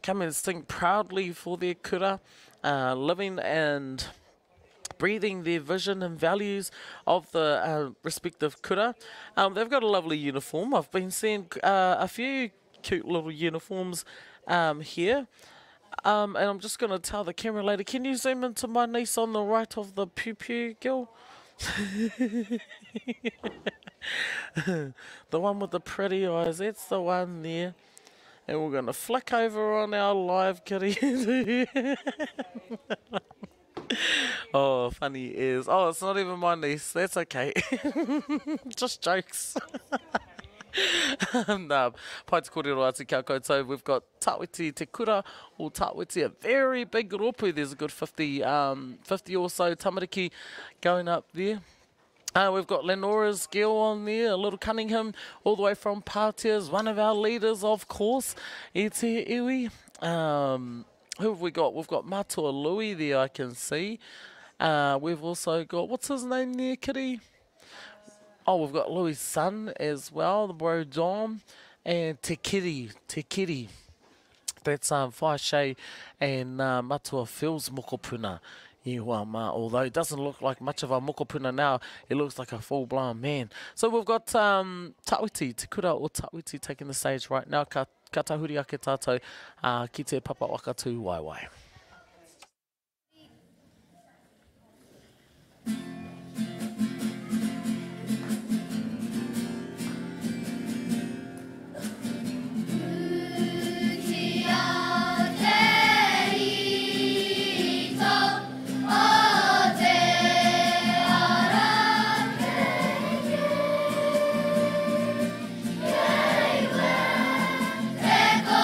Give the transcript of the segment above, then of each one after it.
come and sing proudly for their kura, living and breathing their vision and values of the respective kura. They've got a lovely uniform. I've been seeing a few cute little uniforms here. And I'm just going to tell the camera lady, can you zoom into my niece on the right of the pew pew girl? The one with the pretty eyes, that's the one there. And we're going to flick over on our live kitty. Oh, funny is. Oh, it's not even my niece. That's okay. Just jokes. No, Paita kōrero atu kia koutou. We've got Tawiti Te Kura or Tawiti, a very big ropu. There's a good 50 or so tamariki going up there. We've got Lenora's girl on there, a little Cunningham, all the way from Pātia's, one of our leaders, of course, E Te Iwi. Who have we got? We've got Matua Louis there, I can see. We've also got, what's his name there, kitty? Oh, we've got Louis' son as well, the bro Dom, and Te Kiri. That's Whaishe and Matua Phil's mokopuna. Although it doesn't look like much of a mokopuna now, it looks like a full-blown man. So we've got Tawiti, Te Kura or Tawiti taking the stage right now. Ka tahuri ake tātou ki te papa waka tū waiwai. Te ko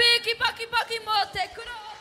Piki paki paki mo te kura.